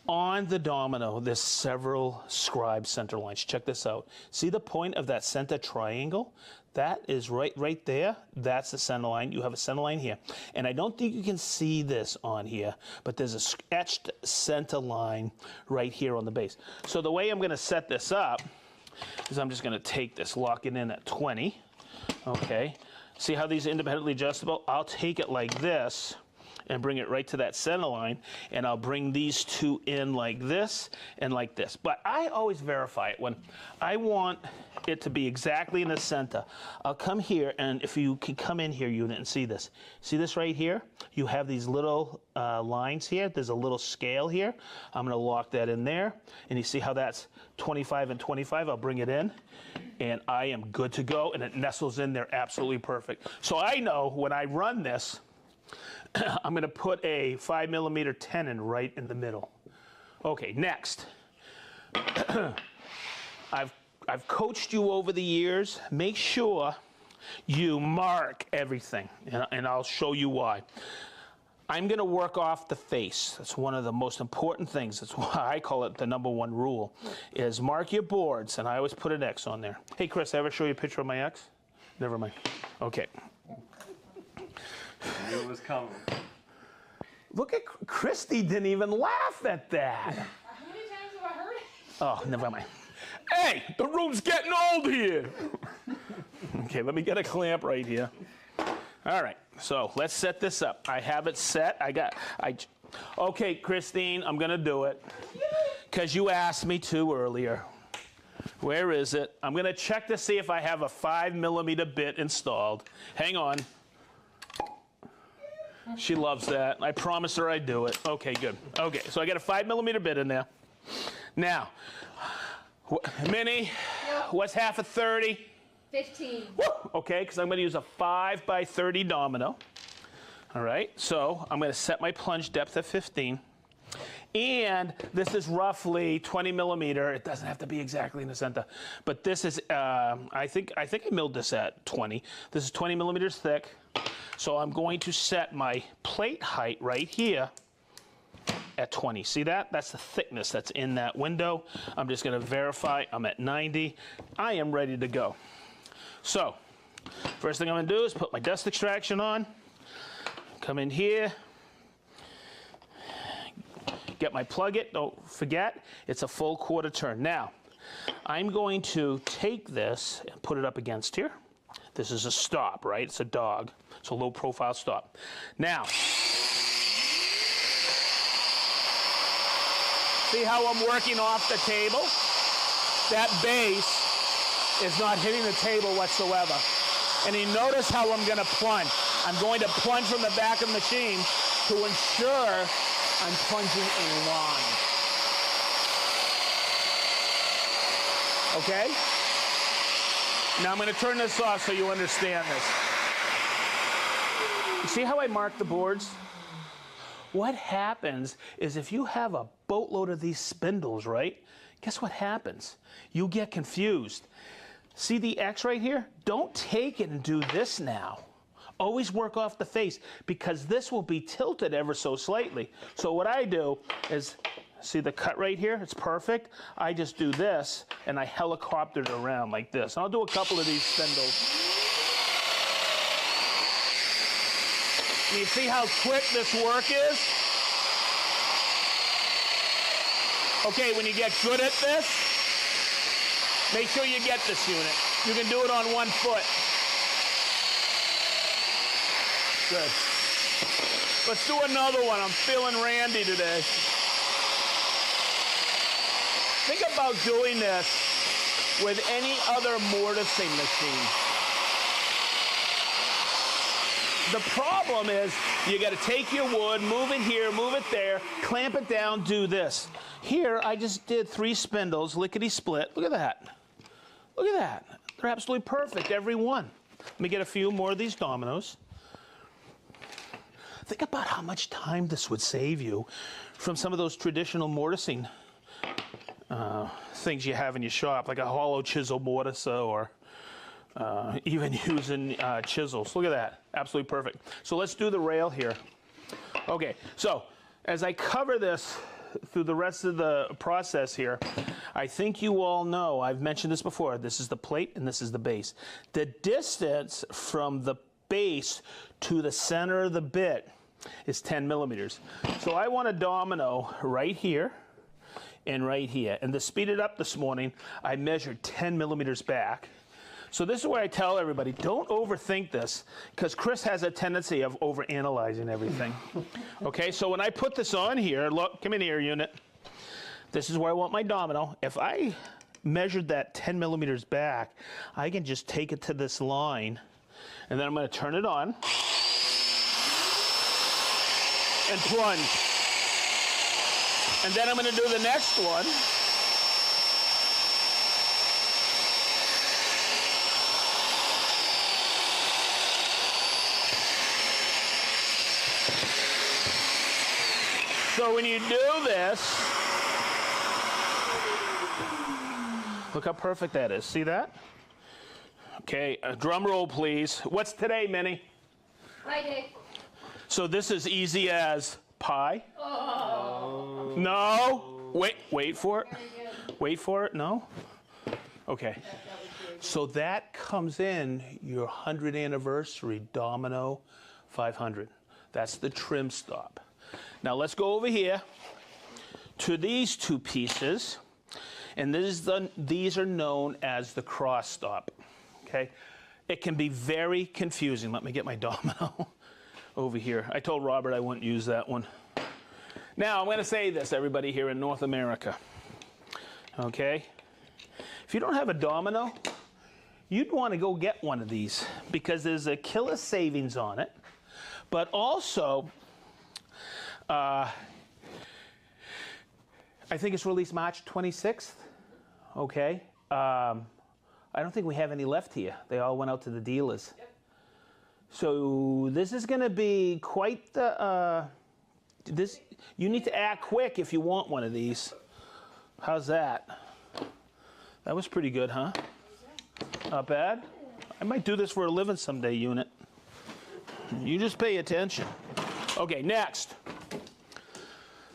On the Domino, there's several scribed center lines. Check this out. See the point of that center triangle? That is right there. That's the center line. You have a center line here. And I don't think you can see this on here, but there's a etched center line right here on the base. So the way I'm going to set this up is I'm just going to take this, lock it in at 20. Okay. See how these are independently adjustable? I'll take it like this and bring it right to that center line, and I'll bring these two in like this and like this. But I always verify it. When I want it to be exactly in the center, I'll come here, and if you can come in here, unit, and see this. See this right here? You have these little lines here. There's a little scale here. I'm gonna lock that in there, and you see how that's 25 and 25? I'll bring it in, and I am good to go, and it nestles in there absolutely perfect. So I know when I run this, I'm going to put a 5 millimeter tenon right in the middle. Okay, next. I've coached you over the years. Make sure you mark everything, and I'll show you why. I'm going to work off the face. That's one of the most important things. That's why I call it the #1 rule, is mark your boards, and I always put an X on there. Hey, Chris, I ever show you a picture of my X? Never mind. Okay. I knew it was coming. Look at Christy didn't even laugh at that. How many times have I heard it? Oh, never mind. Hey, the room's getting old here. Okay, let me get a clamp right here. All right, so let's set this up. I have it set. Okay, Christine, I'm gonna do it because you asked me to earlier. Where is it? I'm gonna check to see if I have a 5mm bit installed. Hang on. She loves that. I promised her I'd do it. Okay, good. Okay, so I got a 5mm bit in there. Now, Minnie, what's half of 30? 15. Woo! Okay, because I'm going to use a 5x30 domino. All right, so I'm going to set my plunge depth at 15. And this is roughly 20mm. It doesn't have to be exactly in the center. But this is, I think I milled this at 20. This is 20mm thick. So I'm going to set my plate height right here at 20. See that? That's the thickness that's in that window. I'm just going to verify I'm at 90. I am ready to go. So, first thing I'm going to do is put my dust extraction on. Come in here. Get my plug it. Don't forget, it's a full quarter turn. Now, I'm going to take this and put it up against here. This is a stop, right? It's a dog. It's a low profile stop. Now, see how I'm working off the table? That base is not hitting the table whatsoever. And you notice how I'm going to plunge. I'm going to plunge from the back of the machine to ensure I'm plunging in line. Okay? Now I'm going to turn this off so you understand this. You see how I mark the boards? What happens is if you have a boatload of these spindles, right? Guess what happens? You get confused. See the X right here? Don't take it and do this now. Always work off the face because this will be tilted ever so slightly. So what I do is, see the cut right here? It's perfect. I just do this and I helicopter it around like this. And I'll do a couple of these spindles. And you see how quick this work is? Okay, when you get good at this, make sure you get this unit. You can do it on one foot. Good. Let's do another one. I'm feeling randy today. Think about doing this with any other mortising machine. The problem is you got to take your wood, move it here, move it there, clamp it down, do this. Here, I just did 3 spindles, lickety-split. Look at that. Look at that. They're absolutely perfect, every one. Let me get a few more of these dominoes. Think about how much time this would save you from some of those traditional mortising things you have in your shop, like a hollow chisel mortiser or even using chisels. Look at that. Absolutely perfect. So let's do the rail here. Okay, so as I cover this through the rest of the process here, I think you all know, I've mentioned this before, this is the plate and this is the base. The distance from the base to the center of the bit is 10 millimeters. So I want a domino right here and right here. And to speed it up this morning, I measured 10 millimeters back. So this is where I tell everybody, don't overthink this, because Chris has a tendency of overanalyzing everything. Okay, so when I put this on here, look, come in here, unit. This is where I want my domino. If I measured that 10 millimeters back, I can just take it to this line, and then I'm going to turn it on and plunge. And then I'm going to do the next one. So when you do this, look how perfect that is. See that? Okay, drum roll, please. What's today, Minnie? Friday. So this is easy as pie? Oh. No? Wait for it. Very good. Wait for it, no? Okay. So that comes in your 100th anniversary Domino 500. That's the trim stop. Now let's go over here to these two pieces. And these are known as the cross stop, okay? It can be very confusing. Let me get my domino over here. I told Robert I wouldn't use that one. Now, I'm going to say this, everybody here in North America, okay? If you don't have a domino, you'd want to go get one of these because there's a killer savings on it. But also, I think it's released March 26th. Okay. I don't think we have any left here. They all went out to the dealers. Yep. So this is going to be quite the. You need to act quick if you want one of these. How's that? That was pretty good, huh? Not bad. I might do this for a living someday, unit. You just pay attention. Okay, next.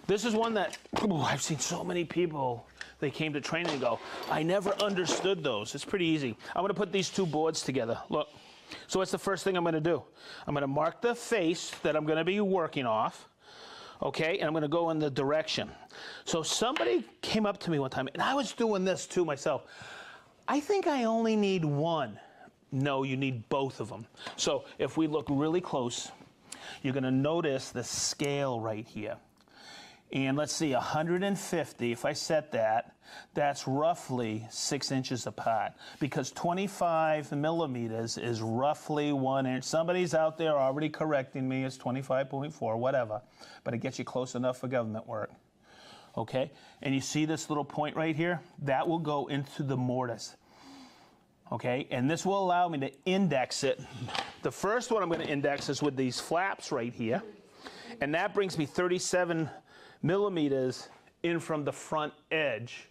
This is one that I've seen so many people. They came to training and go, I never understood those. It's pretty easy. I'm going to put these two boards together. Look. So what's the first thing I'm going to do? I'm going to mark the face that I'm going to be working off. Okay, and I'm going to go in the direction. So somebody came up to me one time, and I was doing this too myself. I think I only need one. No, you need both of them. So if we look really close, you're going to notice the scale right here. And let's see, 150, if I set that, that's roughly 6 inches apart because 25 millimeters is roughly 1 inch. Somebody's out there already correcting me, it's 25.4, whatever, but it gets you close enough for government work. Okay, and you see this little point right here? That will go into the mortise. Okay, and this will allow me to index it. The first one I'm going to index is with these flaps right here, and that brings me 37 millimeters in from the front edge.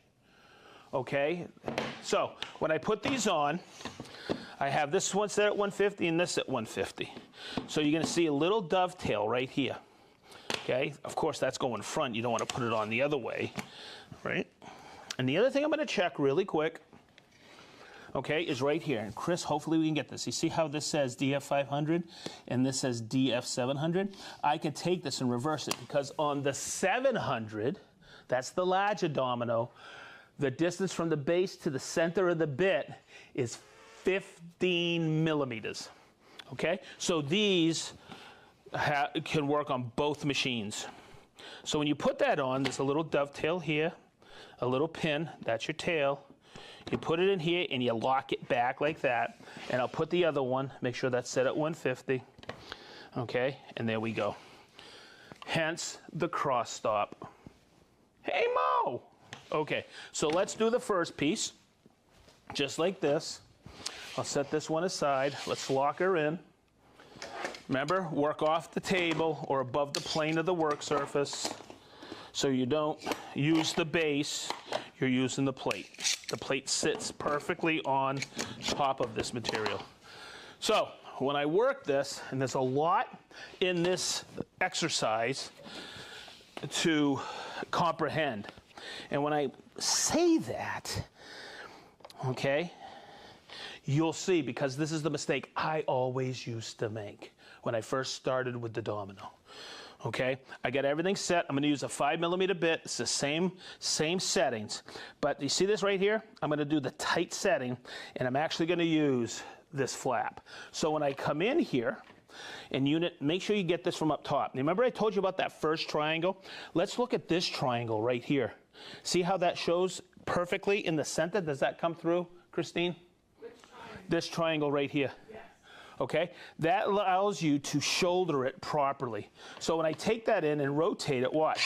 Okay, so when I put these on, I have this one set at 150 and this at 150. So you're going to see a little dovetail right here. Okay, of course that's going front. You don't want to put it on the other way, right? And the other thing I'm going to check really quick, okay, is right here. And Chris, hopefully we can get this. You see how this says DF500 and this says DF700? I can take this and reverse it because on the 700, that's the larger domino, the distance from the base to the center of the bit is 15 millimeters. Okay, so these can work on both machines. So when you put that on, there's a little dovetail here, a little pin, that's your tail. You put it in here and you lock it back like that. And I'll put the other one, make sure that's set at 150. Okay, and there we go. Hence the cross stop. Hey, Mo! Okay, so let's do the first piece. Just like this. I'll set this one aside. Let's lock her in. Remember, work off the table or above the plane of the work surface. So you don't use the base, you're using the plate. The plate sits perfectly on top of this material. So when I work this, and there's a lot in this exercise to comprehend. And when I say that, okay, you'll see, because this is the mistake I always used to make when I first started with the domino. Okay, I got everything set. I'm going to use a 5 millimeter bit. It's the same settings. But you see this right here? I'm going to do the tight setting, and I'm actually going to use this flap. So when I come in here, and unit, make sure you get this from up top. Remember I told you about that first triangle? Let's look at this triangle right here. See how that shows perfectly in the center? Does that come through, Christine? Which triangle? This triangle right here. Yes. Okay, that allows you to shoulder it properly. So when I take that in and rotate it, watch.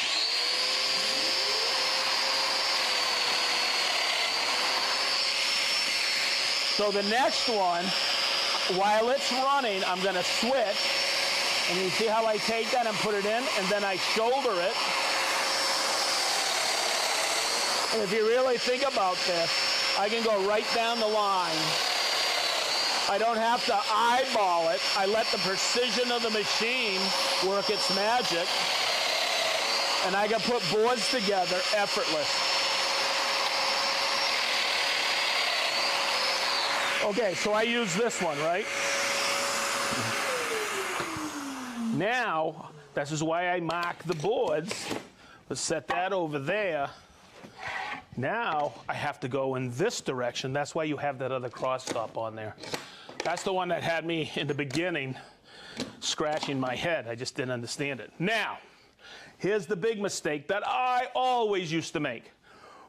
So the next one, while it's running, I'm going to switch. And you see how I take that and put it in, and then I shoulder it. And if you really think about this, I can go right down the line. I don't have to eyeball it. I let the precision of the machine work its magic. And I can put boards together effortless. Okay, so I use this one, right? Now, this is why I mark the boards. Let's set that over there. Now, I have to go in this direction. That's why you have that other cross stop on there. That's the one that had me in the beginning scratching my head. I just didn't understand it. Now, here's the big mistake that I always used to make.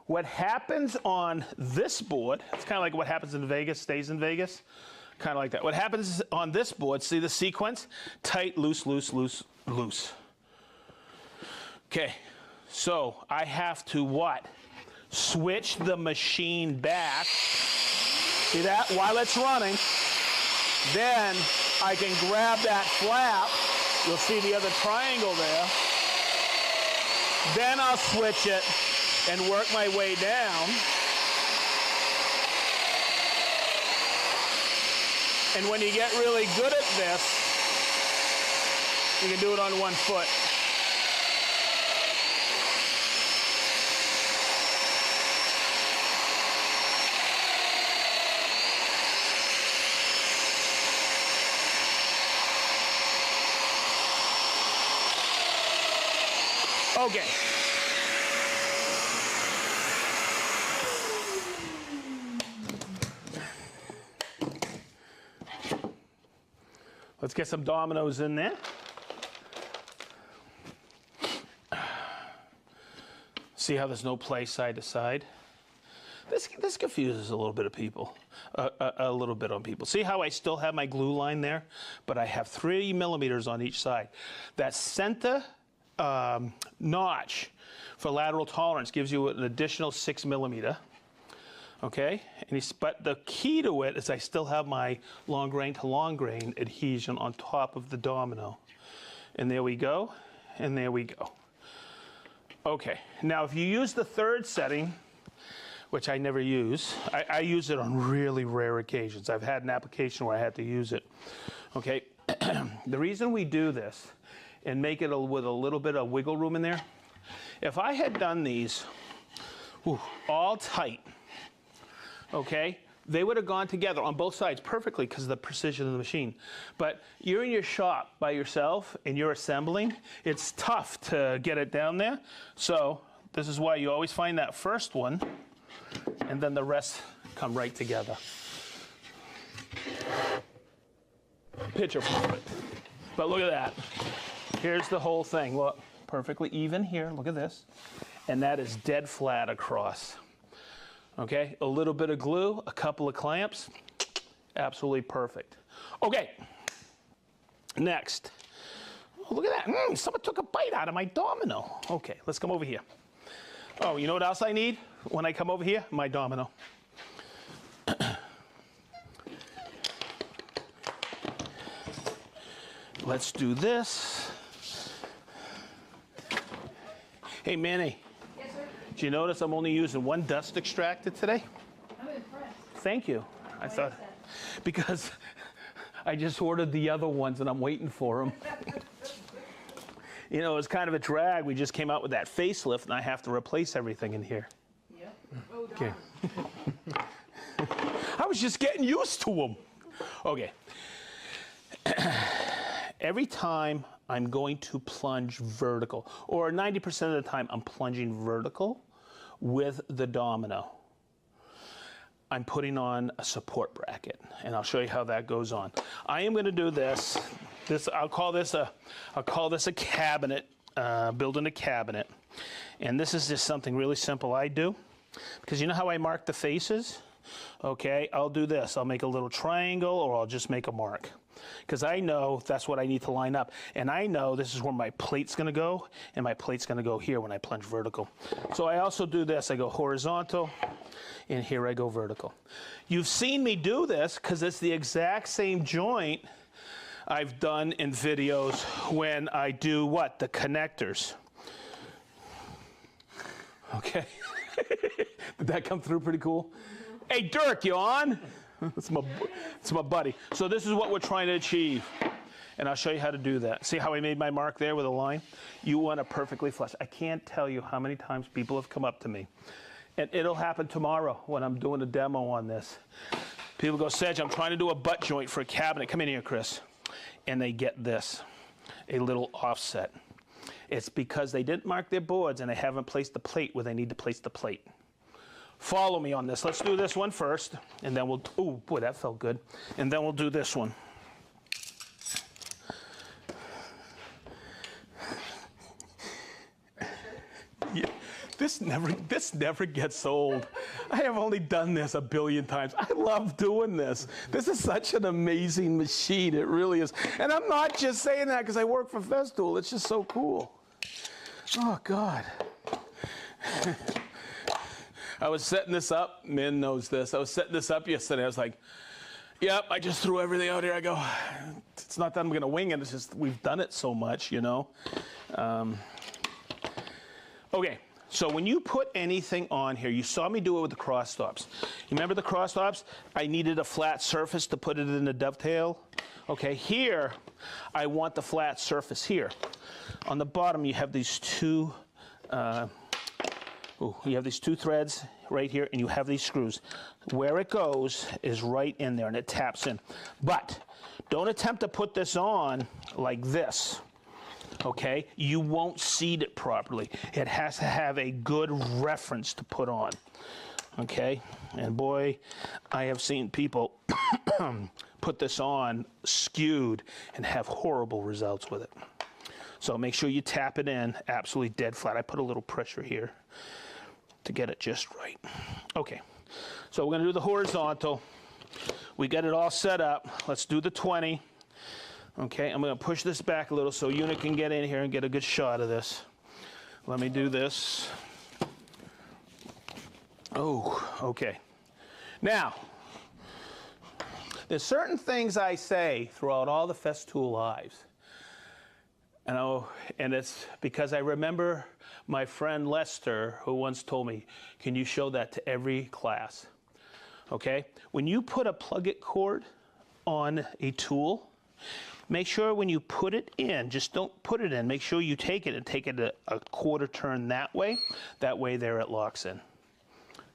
What happens on this board, it's kind of like what happens in Vegas stays in Vegas. Kind of like that. What happens on this board, see the sequence? Tight, loose, loose, loose, loose. Okay, so I have to what? Switch the machine back. See that? While it's running. Then I can grab that flap. You'll see the other triangle there. Then I'll switch it and work my way down. And when you get really good at this, you can do it on one foot. Okay. Let's get some dominoes in there. See how there's no play side to side? This confuses a little bit of people, a little bit on people. See how I still have my glue line there, but I have 3 millimeters on each side. That center notch for lateral tolerance gives you an additional 6 millimeter. Okay, but the key to it is I still have my long grain to long grain adhesion on top of the domino. And there we go, and there we go. Okay, now if you use the third setting, which I never use, I use it on really rare occasions. I've had an application where I had to use it. Okay, the reason we do this and make it with a little bit of wiggle room in there, if I had done these all tight, okay, they would have gone together on both sides perfectly because of the precision of the machine. But you're in your shop by yourself and you're assembling, it's tough to get it down there. So this is why you always find that first one and then the rest come right together. Picture perfect. But look at that. Here's the whole thing. Look, perfectly even here. Look at this. And that is dead flat across. Okay, a little bit of glue, a couple of clamps, absolutely perfect. Okay, next. Oh, look at that, someone took a bite out of my domino. Okay, let's come over here. Oh, you know what else I need when I come over here? My domino. Let's do this. Hey, Manny. Do you notice I'm only using one dust extractor today? I'm impressed. Thank you. I thought, because I just ordered the other ones and I'm waiting for them. You know, it's kind of a drag. We just came out with that facelift and I have to replace everything in here. Yep. Oh, Okay. I was just getting used to them. Okay. Every time I'm going to plunge vertical, or 90% of the time I'm plunging vertical with the domino, I'm putting on a support bracket, and I'll show you how that goes on. I am going to do this. I'll call this a cabinet, building a cabinet, and this is just something really simple I do, because you know how I mark the faces? Okay, I'll do this. I'll make a little triangle, or I'll just make a mark. Because I know that's what I need to line up. And I know this is where my plate's going to go, and my plate's going to go here when I plunge vertical. So I also do this. I go horizontal, and here I go vertical. You've seen me do this because it's the exact same joint I've done in videos when I do what? The connectors. Okay. Did that come through pretty cool? Hey, Dirk, you on? It's my buddy. So this is what we're trying to achieve. And I'll show you how to do that. See how I made my mark there with a line? You want it perfectly flush. I can't tell you how many times people have come up to me. And it'll happen tomorrow when I'm doing a demo on this. People go, Sedge, I'm trying to do a butt joint for a cabinet. Come in here, Chris. And they get this. a little offset. It's because they didn't mark their boards and they haven't placed the plate where they need to place the plate. Follow me on this. Let's do this one first, and then we'll, oh boy, that felt good. And then we'll do this one. Yeah, this never gets old. I have only done this a billion times. I love doing this. This is such an amazing machine. It really is. And I'm not just saying that because I work for Festool. It's just so cool. Oh, God. I was setting this up. Min knows this. I was setting this up yesterday. I was like, yep, I just threw everything out here. I go, it's not that I'm going to wing it. It's just we've done it so much, you know. Okay, so when you put anything on here, you saw me do it with the cross stops. You remember the cross stops? I needed a flat surface to put it in the dovetail. Okay, here, I want the flat surface here. On the bottom, you have these two, threads right here, and you have these screws. Where it goes is right in there, and it taps in. But don't attempt to put this on like this. Okay, you won't seat it properly. It has to have a good reference to put on. Okay, and boy, I have seen people put this on skewed and have horrible results with it. So make sure you tap it in absolutely dead flat. I put a little pressure here to get it just right. Okay, so we're gonna do the horizontal. We got it all set up. Let's do the 20. Okay, I'm going to push this back a little so unit can get in here and get a good shot of this. Let me do this. Oh, okay. Now, there's certain things I say throughout all the Festool lives. And it's because I remember my friend Lester who once told me, can you show that to every class? Okay, when you put a plug-it cord on a tool, make sure when you put it in, just don't put it in. Make sure you take it and take it a quarter turn that way. That way there it locks in.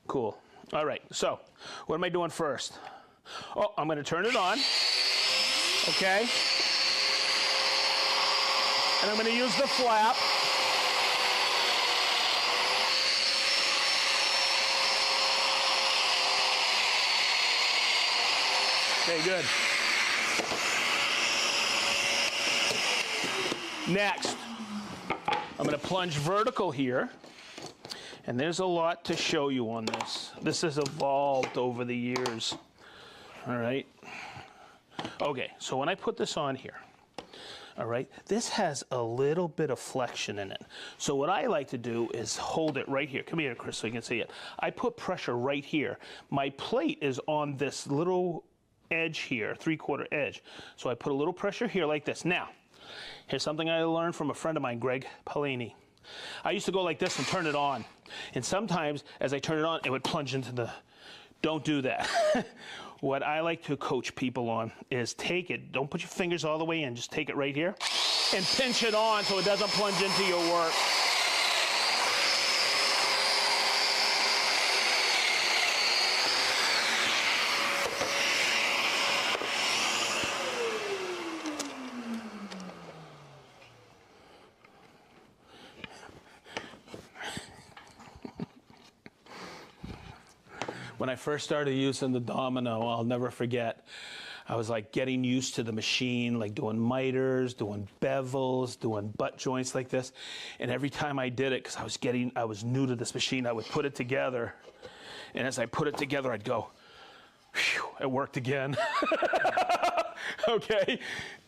Cool. All right, so what am I doing first? Oh, I'm going to turn it on. Okay. And I'm going to use the flap. Okay, good. Next, I'm going to plunge vertical here, and there's a lot to show you on this. This has evolved over the years. All right. Okay, so when I put this on here, all right, this has a little bit of flexion in it. So what I like to do is hold it right here. Come here, Chris, so you can see it. I put pressure right here. My plate is on this little edge here, 3/4 edge. So I put a little pressure here like this. Now, here's something I learned from a friend of mine, Greg Pelini. I used to go like this and turn it on. And sometimes, as I turn it on, it would plunge into the... Don't do that. What I like to coach people on is take it. Don't put your fingers all the way in. Just take it right here and pinch it on so it doesn't plunge into your work. When I first started using the Domino, I'll never forget, I was like getting used to the machine, like doing miters, doing bevels, doing butt joints like this. And every time I did it, because I was new to this machine, I would put it together. And as I put it together, I'd go, phew, it worked again. Okay,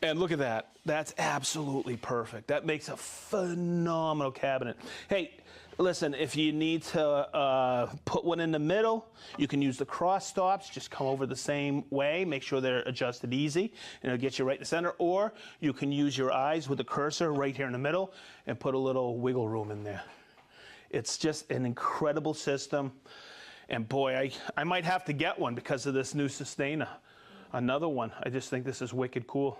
and look at that. That's absolutely perfect. That makes a phenomenal cabinet. Hey, listen, if you need to put one in the middle, you can use the cross stops. Just come over the same way. Make sure they're adjusted easy, and it'll get you right in the center. Or you can use your eyes with the cursor right here in the middle and put a little wiggle room in there. It's just an incredible system. And boy, I might have to get one because of this new Sustainer. Another one. I just think this is wicked cool.